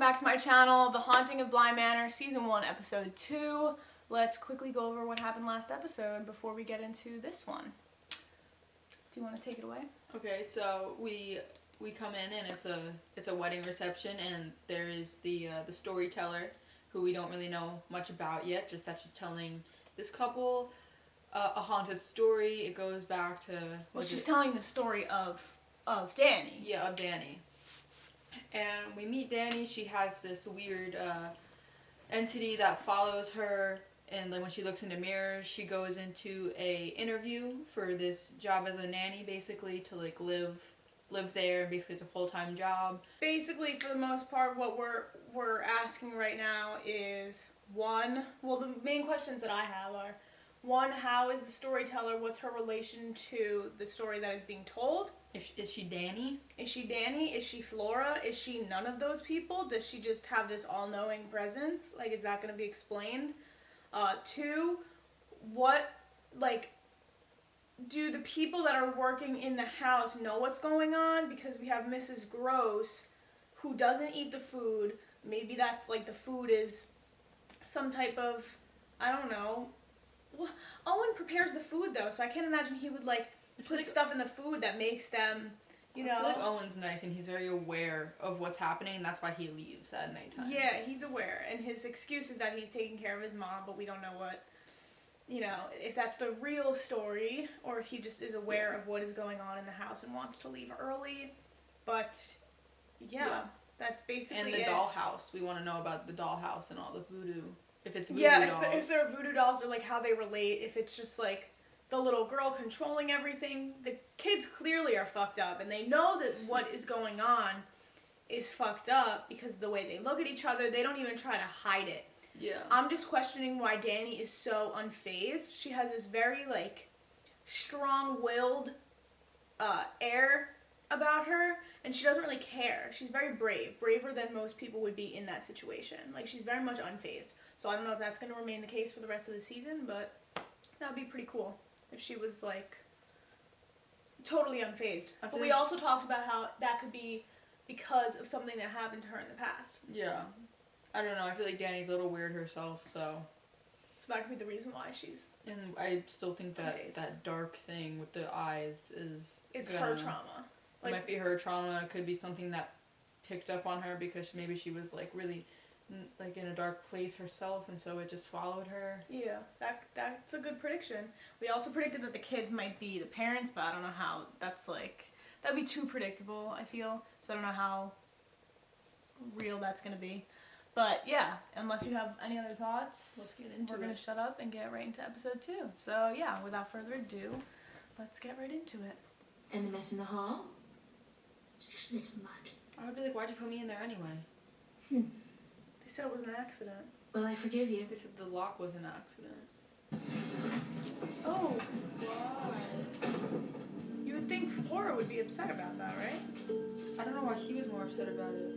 back to my channel, The Haunting of Bly Manor, Season 1, Episode 2. Let's quickly go over what happened last episode before we get into this one. Do you want to take it away? Okay, so we come in and it's a wedding reception, and there is the storyteller who we don't really know much about yet, just that she's telling this couple a haunted story. It goes back to... Well, she's telling the story of Danny. Yeah, of Danny. And we meet Danny. She has this weird entity that follows her, and then when she looks in the mirror, she goes into a interview for this job as a nanny, basically, to like live there, and basically it's a full-time job. Basically, for the most part, what we're asking right now is the main questions that I have are, one, how is the storyteller, what's her relation to the story that is being told? Is she Danny? Is she Danny? Is she Flora? Is she none of those people? Does she just have this all-knowing presence? Like, is that going to be explained? Two, do the people that are working in the house know what's going on? Because we have Mrs. Gross, who doesn't eat the food. Maybe that's like the food is some type of, I don't know. Well, Owen prepares the food though, so I can't imagine he would put stuff in the food that makes them, you know. I feel like Owen's nice and he's very aware of what's happening, and that's why he leaves at nighttime. Yeah, he's aware, and his excuse is that he's taking care of his mom, but we don't know what, you know, if that's the real story or if he just is aware of what is going on in the house and wants to leave early. But yeah. That's basically and the it. Dollhouse. We want to know about the dollhouse and all the voodoo. If it's voodoo dolls. Yeah, if there are voodoo dolls, or like how they relate. If it's just like the little girl controlling everything. The kids clearly are fucked up, and they know that what is going on is fucked up because of the way they look at each other. They don't even try to hide it. Yeah. I'm just questioning why Danny is so unfazed. She has this very strong-willed air about her, and she doesn't really care. She's very braver than most people would be in that situation. Like, she's very much unfazed. So I don't know if that's going to remain the case for the rest of the season, but that would be pretty cool if she was totally unfazed. But we also talked about how that could be because of something that happened to her in the past. Yeah. I don't know, I feel like Danny's a little weird herself, so that could be the reason why she's... And I still think unfazed. that dark thing with the eyes is her trauma. It might be her trauma. It could be something that picked up on her because maybe she was really in a dark place herself, and so it just followed her. Yeah, that's a good prediction. We also predicted that the kids might be the parents, but I don't know how. That'd be too predictable, I feel. So I don't know how real that's gonna be. But yeah, unless you have any other thoughts, let's get into it. We're gonna shut up and get right into episode 2. So yeah, without further ado, let's get right into it. And the mess in the hall? It's just a little mud. I would be like, why'd you put me in there anyway? They said it was an accident. Well, I forgive you. They said the lock was an accident. Oh, why? You would think Flora would be upset about that, right? I don't know why he was more upset about it.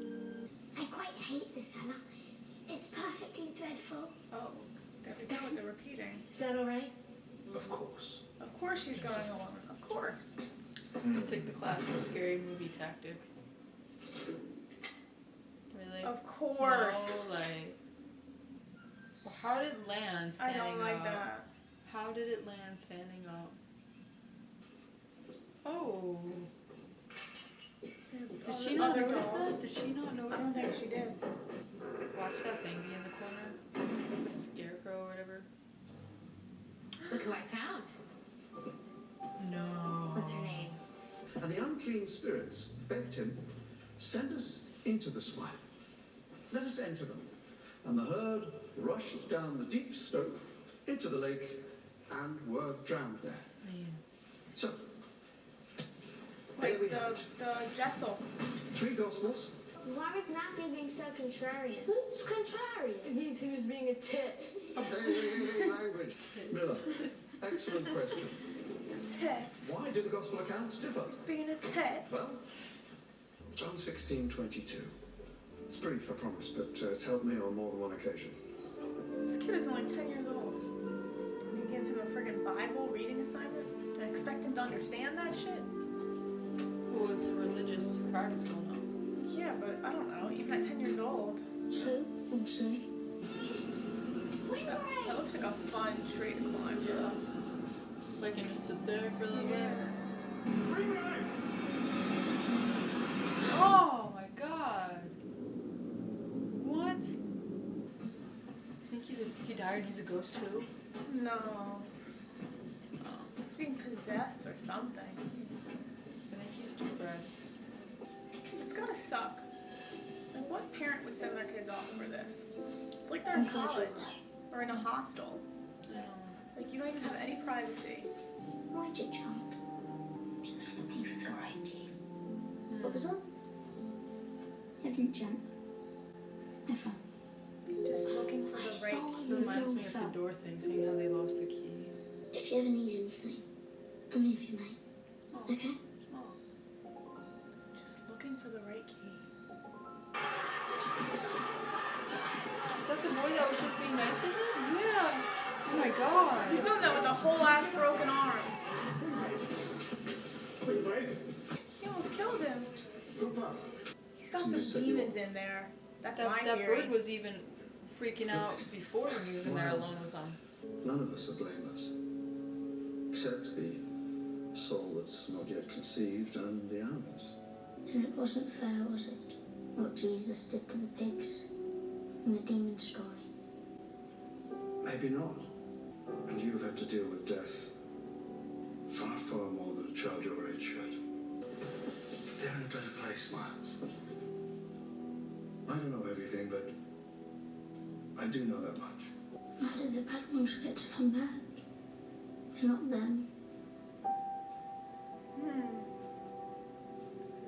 I quite hate this cellar. It's perfectly dreadful. Oh, there we go with the repeating. Is that all right? Of course. Of course she's going along. Of course. It's like the classic scary movie tactic. Really? Of course. No, well, how did it land standing up? I don't like that. How did it land standing up? Oh. Did she not notice that? Did she not notice that? I don't think she did. Watch that thing be in the corner. The scarecrow or whatever. Look who I found. No. What's her name? And the unclean spirits begged him, send us into the swine. Let us enter them. And the herd rushed down the deep slope into the lake and were drowned there. So, there we have it. The Jessel. 3 Gospels. Why was Matthew being so contrarian? Who's contrarian? It means he was being a tit. Hey, language. Miller, excellent question. Tits. Why do the Gospel accounts differ? Just being a tit. Well, John 16:22. It's brief, I promise, but it's helped me on more than one occasion. This kid is only 10 years old. You give him a friggin' Bible reading assignment and expect him to understand that shit? Well, it's a religious practice going on. Yeah, but I don't know. Even at 10 years old. So, we'll see. That looks like a fun tree to climb. Yeah. Like, and just sit there for a little bit. Oh my god. What? You think he died and he's a ghost too? No. He's being possessed or something. I think he's depressed. It's gotta suck. Like, what parent would send their kids off for this? It's like they're in college or in a hostel. I know. Like, you don't even have any privacy. Why'd you jump? Just looking for the right key. What was that? I didn't jump. I fell. Just looking for the right It key. reminds me of the door thing, seeing how they lost the key. If you ever need anything, only if you may. Oh, Okay? small. Just looking for the right key. Is that the boy that was just being nice to him? Yeah. Oh my god. He's doing that with a whole ass broken arm. He almost killed him. He's got some demons in there. That's my That theory. bird was even freaking out before when he was in there alone with them. None of us are blameless, except the soul that's not yet conceived and the animals. And it wasn't fair, was it? What Jesus did to the pigs in the demon story. Maybe not. And you've had to deal with death far, far more than a child your age should. They're in a better place, Miles. I don't know everything, but I do know that much. How did the bad ones get to come back? They're not them.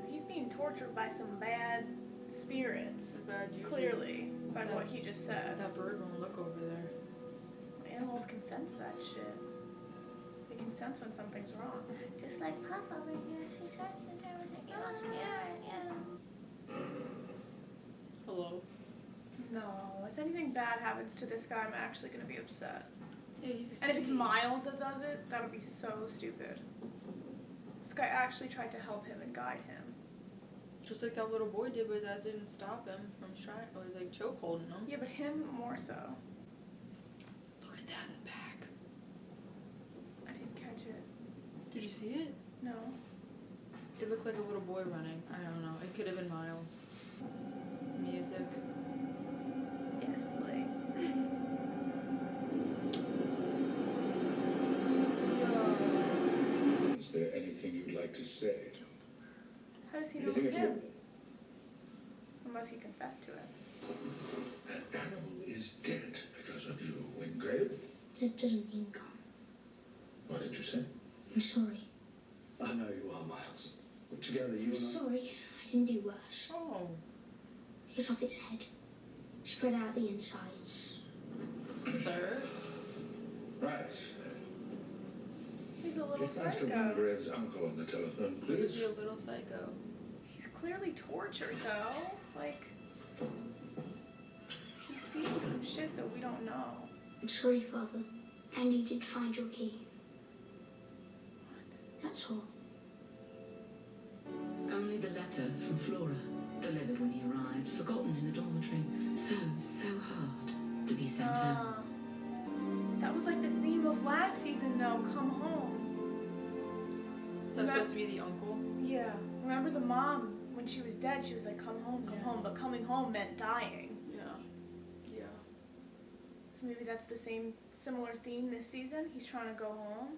He's being tortured by some bad spirits. Bad you. Clearly, by That- what he just said. That bird won't look over there. Animals can sense that shit. They can sense when something's wrong. Just like Puff over here, she sensed that there was an evil spirit. Yeah. Hello. No, if anything bad happens to this guy, I'm actually gonna be upset. Yeah, he's a And if it's sweetie. Miles that does it, that would be so stupid. This guy actually tried to help him and guide him. Just like that little boy did, but that didn't stop him from trying, or like choke holding him. Yeah, but him more so. Look at that in the back. I didn't catch it. Did you see it? No. It looked like a little boy running. I don't know. It could have been Miles. Music. Yes, like. Is there anything you'd like to say? How does he know Anything it's at him? all? Unless he confessed to it. An animal is dead because of you, Wingrave. That doesn't mean gone. What did you say? I'm sorry. I know you are, Miles. But together you I'm and I... sorry. I didn't do worse. Oh. Hit off its head. Spread out the insides. Sir? Right. He's a little Get Master psycho. Wingrave's uncle on the telephone, Is please. he a little psycho? He's clearly tortured though. Like, he's seeing some shit that we don't know. I'm sorry, Father. And you did find your key. That's all. Only the letter from Flora, delivered when he arrived, forgotten in the dormitory. So hard to be sent home. That was like the theme of last season though, come home. Is that supposed to be the uncle? Yeah. Remember the mom, when she was dead, she was like, come home, Yeah. home. But coming home meant dying. Yeah. Yeah. So maybe that's the similar theme this season. He's trying to go home.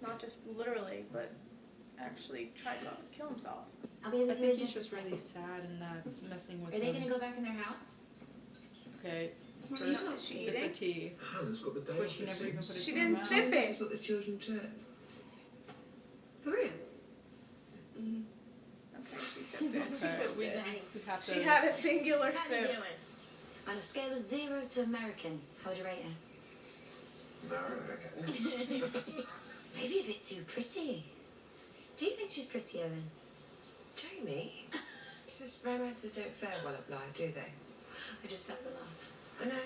Not just literally, but actually try to kill himself. I'll be I able to think just. he's just really sad and that's messing with Are they him. gonna go back in their house? Okay. What are you First, she sip eating? of tea. Hannah's got the day But off, she it never even seems. put it She in her didn't mouth. sip This it. is what the children check. For real? Okay, she sipped it. She Okay, sipped we it. have to. She had a singular How you sip. doing? On a scale of 0 to American, how would you rate her? Maybe a bit too pretty. Do you think she's pretty, Owen? Jamie, it's just romances don't fare well at Blythe, do they? I just have to laugh. I know.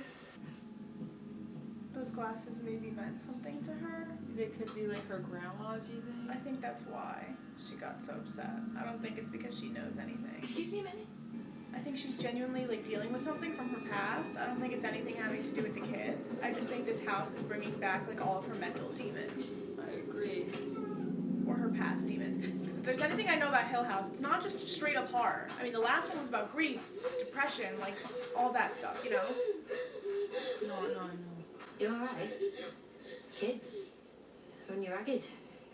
Those glasses maybe meant something to her. They could be like her grandma's, you I think? think that's why she got so upset. I don't think it's because she knows anything. Excuse me a minute. I think think she's genuinely like dealing with something from her past. I don't think it's anything having to do with the kids. I just think this house is bringing back like all of her mental demons. I agree. Or her past demons. Because if there's anything I know about Hill House, it's not just straight up horror. I mean, the last one was about grief, depression, like all that stuff, you know? No. You alright? Kids? When you're ragged?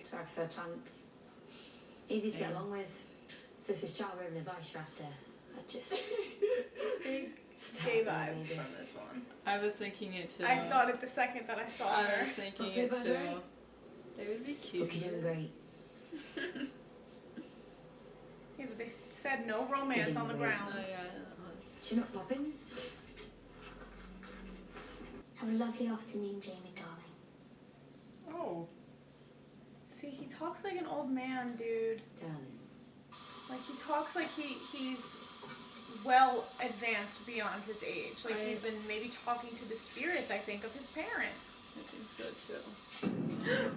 So I prefer plants. Easy to get along with. So if it's child rearing advice you're after, I'd just... Big gay vibes from this one. I was thinking it too. I thought it the second that I saw I her. was thinking Not so it bad, too. right? They would be cute. Look, you're doing great. Yeah, but they said no romance on the grounds. Oh, yeah. Do you know what Poppins? Have a lovely afternoon, Jamie, darling. Oh. See, he talks like an old man, dude. Darling. Like, he talks like he's well advanced beyond his age. Like, he's been maybe talking to the spirits, I think, of his parents. I think so too.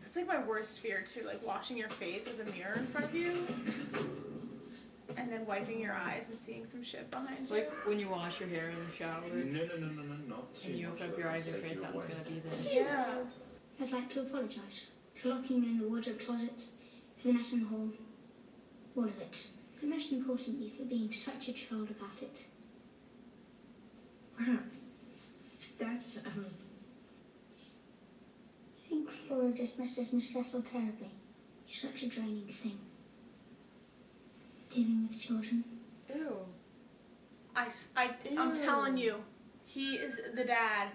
It's like my worst fear, too. Like, washing your face with a mirror in front of you. And then wiping your eyes and seeing some shit behind you. Like when you wash your hair in the shower. No, not too And you much open up of your it eyes and will your take face, you that one's away. gonna be there. Yeah. I'd like to apologise for locking you in the wardrobe closet, for the mess in the hall, all of it. But most importantly, for being such a child about it. Wow. That's, I think Flora just misses Miss Cecil terribly. He's such a draining thing. Dealing with children. Ew. I'm telling you, he is the dad.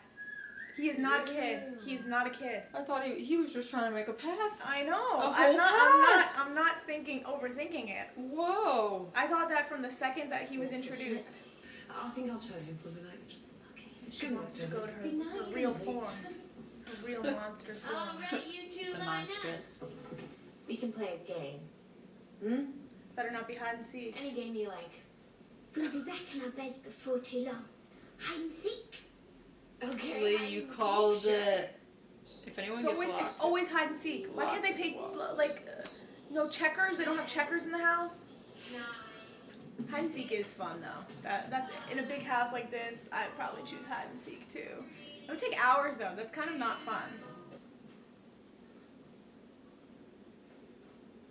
He is not a kid. He's not a kid. I thought he was just trying to make a pass. I know. A I'm whole not. pass. I'm not overthinking it. Whoa. I thought that from the second that he was introduced. I think I'll tell him for the night. She wants to go to her, Good night, her real baby. form. Her real monster form. Alright, you two The line monstrous. we can play a game. Better not be hide and seek. Any game you like. We'll be back in our beds before too long. Hide and seek. Slee, you called it. If anyone It's gets always, locked. it's always hide and seek. Why can't they pick no checkers? They don't have checkers in the house. Hide and seek is fun though. That's in a big house like this. I'd probably choose hide and seek too. It would take hours though. That's kind of not fun.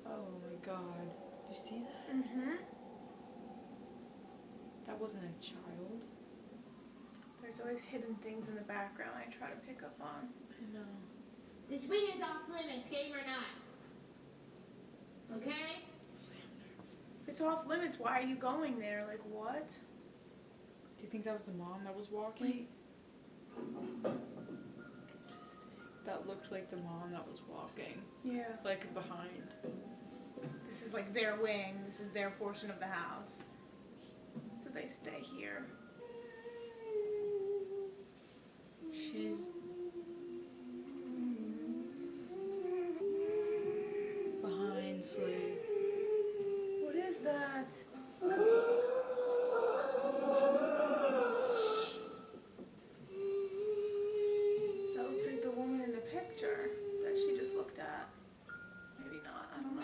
Oh my god. You see that? Mhm. That wasn't a child. There's always hidden things in the background I try to pick up on. I know. The swing is off limits, game or not. Okay? If it's off limits, why are you going there? Like what? Do you think that was the mom that was walking? Wait. Interesting. That looked like the mom that was walking. Yeah. Like behind. This is like their wing. This is their portion of the house. So they stay here. She's behind Slee. What is that? That looks like the woman in the picture that she just looked at. Maybe not. I don't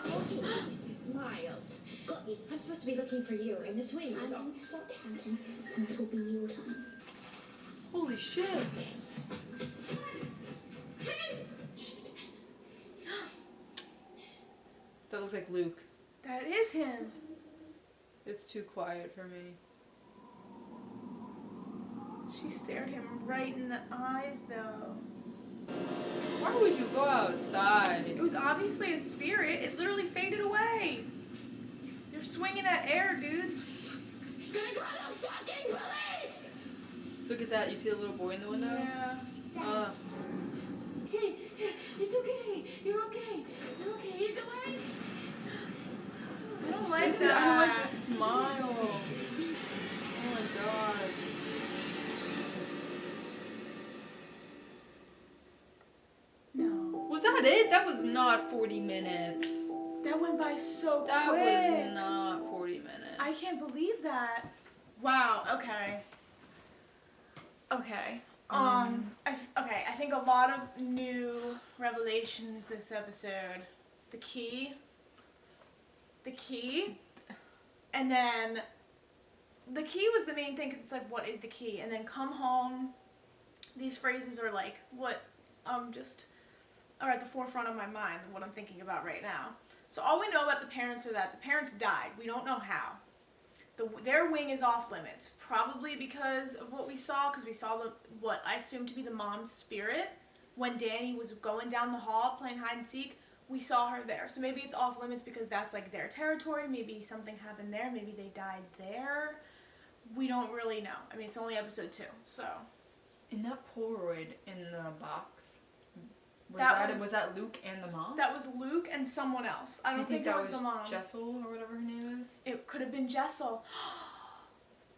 know. Miles. Got you. I'm supposed to be looking for you, and the swing I'm is off. going to stop counting, and it'll be your time. Holy shit. That looks like Luke. That is him. It's too quiet for me. She stared him right in the eyes, though. Why would you go outside? It was obviously a spirit. It literally faded away. You're swinging at air, dude. Gonna call the fucking police! Just look at that. You see the little boy in the window? Yeah. Hey, it's okay. You're okay. You're okay. He's away. I don't like I that. don't like the smile. Oh my god. No. Was that it? That was not 40 minutes. That went by so That quick. was not 40 minutes. I can't believe that. Wow. Okay. Okay. I think a lot of new revelations this episode. The key. key, and then the key was the main thing because it's like, what is the key? And then come home. These phrases are like what just are at the forefront of my mind and what I'm thinking about right now. So all we know about the parents are that the parents died. We don't know how. Their wing is off limits, probably because of what we saw, because we saw what I assume to be the mom's spirit when Danny was going down the hall playing hide and seek. We saw her there, so maybe it's off limits because that's like their territory. Maybe something happened there. Maybe they died there. We don't really know. I mean, it's only episode 2, so. In that Polaroid in the box, was that Luke and the mom? That was Luke and someone else. I don't think it was the mom. Jessel or whatever her name is? It could have been Jessel.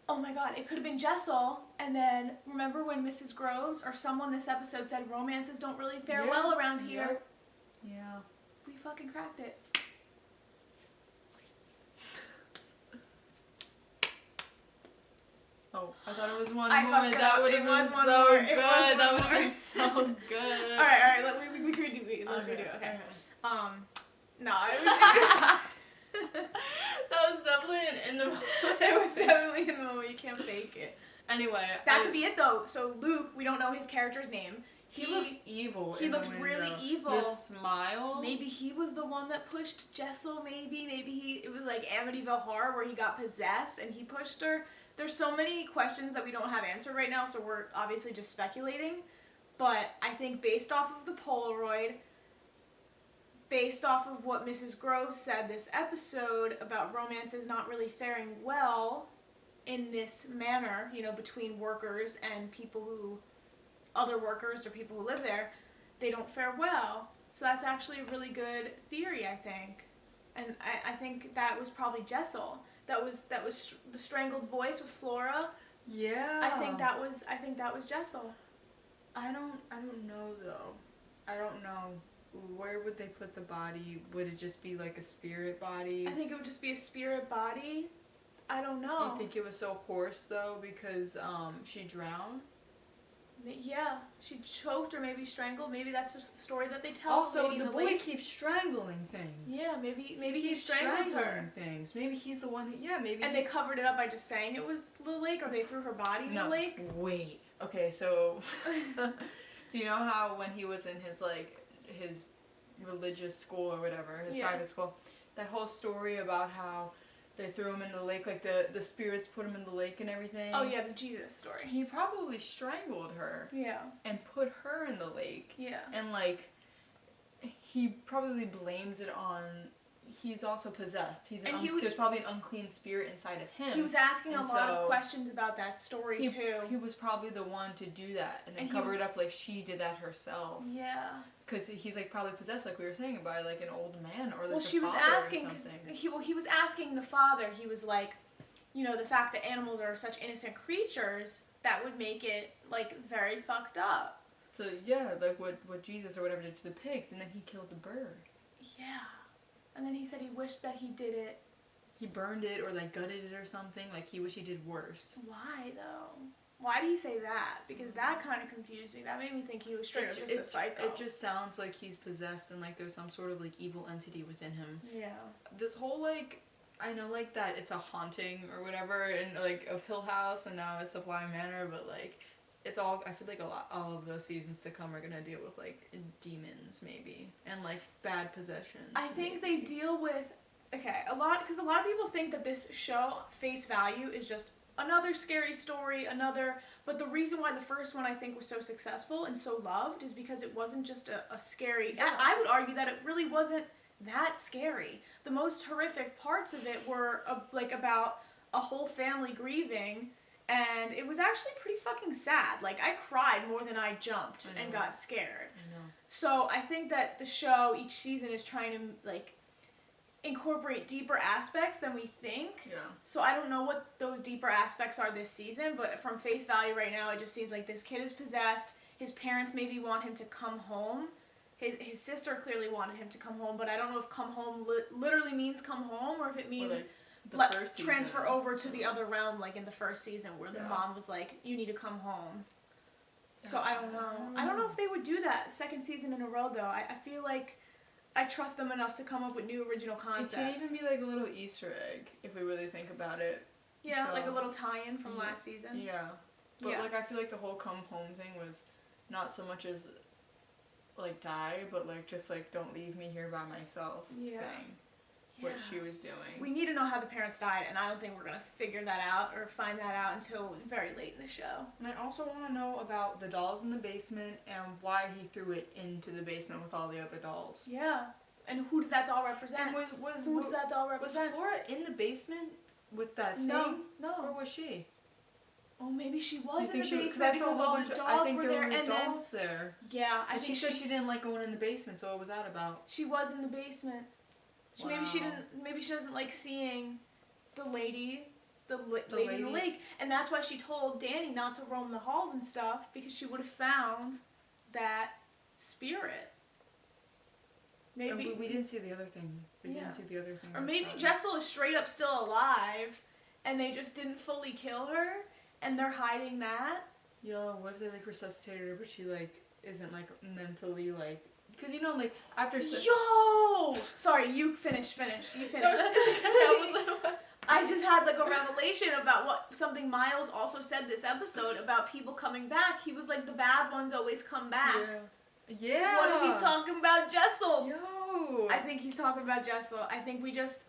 Oh my god, it could have been Jessel. And then, remember when Mrs. Groves or someone this episode said romances don't really fare well around here? Yeah. We fucking cracked it. Oh, I thought it was one I more. fucked That up. would It have was been one so more. good. It was That one would have more. been so good. Alright, let's redo it. Okay. No, it was that was definitely in the moment. it was definitely in the moment. You can't fake it. Anyway. That could be it though. So Luke, we don't know his character's name. He looks evil. He looks really evil. His smile. Maybe he was the one that pushed Jessel. Maybe it was like Amityville Horror where he got possessed and he pushed her. There's so many questions that we don't have answered right now, so we're obviously just speculating. But I think based off of the Polaroid, based off of what Mrs. Groves said this episode about romances not really faring well in this manner, between workers and other workers or people who live there, they don't fare well. So that's actually a really good theory, I think. And I think that was probably Jessel. That was the strangled voice with Flora. Yeah. I think that was Jessel. I don't know though. I don't know. Where would they put the body? Would it just be like a spirit body? I think it would just be a spirit body. I don't know. You think it was so hoarse though because she drowned? Yeah, she choked or maybe strangled. Maybe that's just the story that they tell. Also, maybe the boy keeps strangling things. Yeah, maybe he strangled her. Things. Maybe he's the one who. Yeah, maybe. And they covered it up by just saying it was the lake, or they threw her body in the lake. Wait. Okay, so do you know how when he was in his religious school or whatever, his private school, that whole story about how they threw him in the lake, like the spirits put him in the lake and everything? Oh yeah, the Jesus story. He probably strangled her. Yeah. And put her in the lake. Yeah. And he probably blamed it on. He's also possessed. There's probably an unclean spirit inside of him. He was asking a lot of questions about that story too. He was probably the one to do that and then cover it up like she did that herself. Yeah. Because he's probably possessed, like we were saying, by an old man or well, a she was father asking, or something. He was asking the father. He was like, the fact that animals are such innocent creatures, that would make it very fucked up. So yeah, like what Jesus or whatever did to the pigs, and then he killed the bird. Yeah. And then he said he wished that he did it. He burned it or gutted it or something. He wished he did worse. Why though? Why did he say that? Because that kind of confused me. That made me think he was straight up just a psycho. It just sounds like he's possessed and there's some sort of evil entity within him. Yeah. This whole I know that it's a haunting or whatever and of Hill House and now it's Supply Manor, but it's all, I feel all of the seasons to come are gonna deal with demons maybe and bad possessions. I think they deal with because a lot of people think that this show face value is just another scary story, but the reason why the first one I think was so successful and so loved is because it wasn't just a scary. Yeah. I would argue that it really wasn't that scary. The most horrific parts of it were about a whole family grieving. And it was actually pretty fucking sad. I cried more than I jumped and got scared. I know. So I think that the show each season is trying to incorporate deeper aspects than we think. Yeah. So I don't know what those deeper aspects are this season, but from face value right now, it just seems like this kid is possessed. His parents maybe want him to come home. His sister clearly wanted him to come home, but I don't know if come home literally means come home or if it means transfer over to the other realm, in the first season where the mom was you need to come home. So I don't know. I don't know if they would do that second season in a row though. I feel like I trust them enough to come up with new original concepts. It can even be like a little Easter egg if we really think about it. Yeah, So, like a little tie-in from last season. Yeah. But Yeah. like I feel like the whole come home thing was not so much as like die, but like just like don't leave me here by myself thing. What she was doing. We need to know how the parents died, and I don't think we're gonna figure that out or find that out until very late in the show. And I also want to know about the dolls in the basement and why he threw it into the basement with all the other dolls. Yeah. And who does that doll represent? And who does that doll was represent? Flora in the basement with that thing? No. Or was she? Oh, maybe she was in the Because basement because all the dolls were there, was and dolls there. Yeah, I And think she said she didn't like going in the basement, so what was that about? she was in the basement. Maybe she didn't. Maybe she doesn't like seeing the lady in the lake, and that's why she told Danny not to roam the halls and stuff, because she would have found that spirit. Maybe we didn't see the other thing. We didn't see the other thing. Or maybe Jessel is straight up still alive, and they just didn't fully kill her, and they're hiding that. Yo, what if they like resuscitated her, but she like isn't like mentally like. Because you know, like, after... Yo! Sorry, you finish. You finish. I just had, like, a revelation about something Miles also said this episode about people coming back. He was like, the bad ones always come back. Yeah. What if he's talking about Jessel? Yo! I think he's talking about Jessel. I think we just...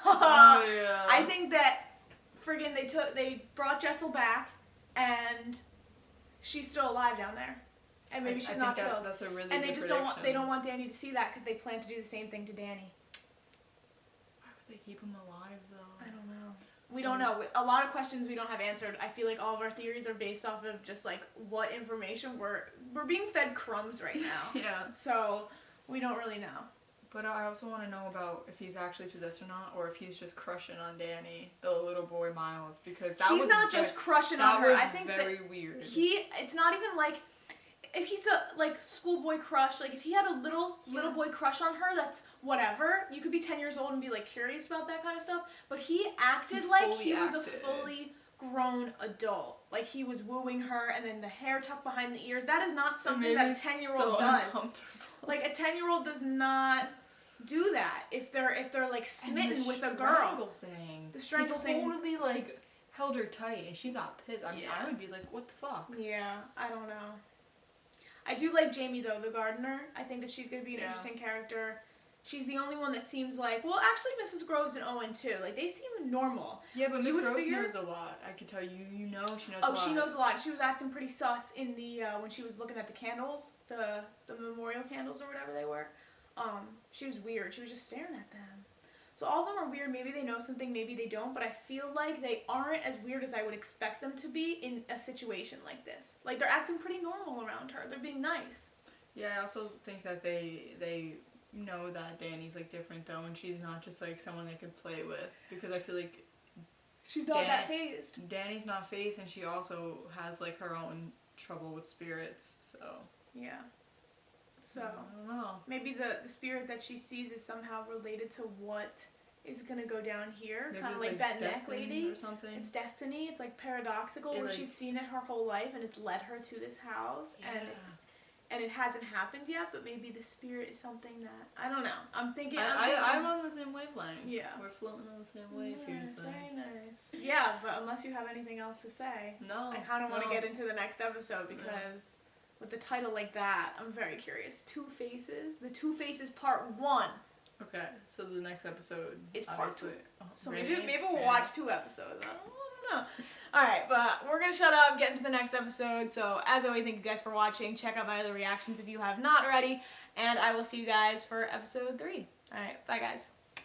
I think that friggin' they brought Jessel back, and she's still alive down there, and maybe she's not killed. That's a really and good they just prediction. they don't want Danny to see that because they plan to do the same thing to Danny. Why would they keep him alive though? I don't know. We don't know. A lot of questions we don't have answered. I feel like all of our theories are based off of just like what information we're being fed crumbs right now. Yeah. So we don't really know. But I also want to know about if he's actually possessed or not, or if he's just crushing on Danny, the little boy Miles, because he's not just crushing on her. I think very weird. It's not even like if he's a like schoolboy crush. Like if he had a little boy crush on her, that's whatever. You could be 10 years old and be like curious about that kind of stuff. But he acted like he was a fully grown adult. Like he was wooing her, and then the hair tucked behind the ears. That is not something that a 10-year-old does. Like a 10-year-old does not do that if they're like smitten with a girl. The strangle thing. He totally like held her tight and she got pissed. I mean, I would be like, what the fuck? Yeah, I don't know. I do like Jamie though, the gardener. I think that she's gonna be an interesting character. She's the only one that seems like, well, actually, Mrs. Groves and Owen too. Like they seem normal. Yeah, but Mrs. Groves knows a lot. I can tell you, she knows a lot. Oh, she knows a lot. She was acting pretty sus in the when she was looking at the candles, the memorial candles or whatever they were. She was weird. She was just staring at them. So all of them are weird. Maybe they know something, maybe they don't. But I feel like they aren't as weird as I would expect them to be in a situation like this. Like they're acting pretty normal around her. They're being nice. Yeah, I also think that they know that Danny's like different though, and she's not just like someone they could play with, because I feel like she's not that phased. Danny's not phased, and she also has like her own trouble with spirits. So yeah. So I don't know. Maybe the spirit that she sees is somehow related to what is gonna go down here, kind of like that neck lady or something. It's destiny. It's like paradoxical, where she's seen it her whole life, and it's led her to this house, and it hasn't happened yet. But maybe the spirit is something that I don't know. I'm thinking. I'm on the same wavelength. Yeah, we're floating on the same wave here. Nice, very nice. Yeah, but unless you have anything else to say, no, I kind of want to get into the next episode because. With the title like that, I'm very curious. Two Faces. The Two Faces Part 1. Okay, so the next episode is Part 2. So really? maybe we'll watch 2 episodes. I don't know. Alright, but we're going to shut up, get into the next episode. So, as always, thank you guys for watching. Check out my other reactions if you have not already. And I will see you guys for episode 3. Alright, bye guys.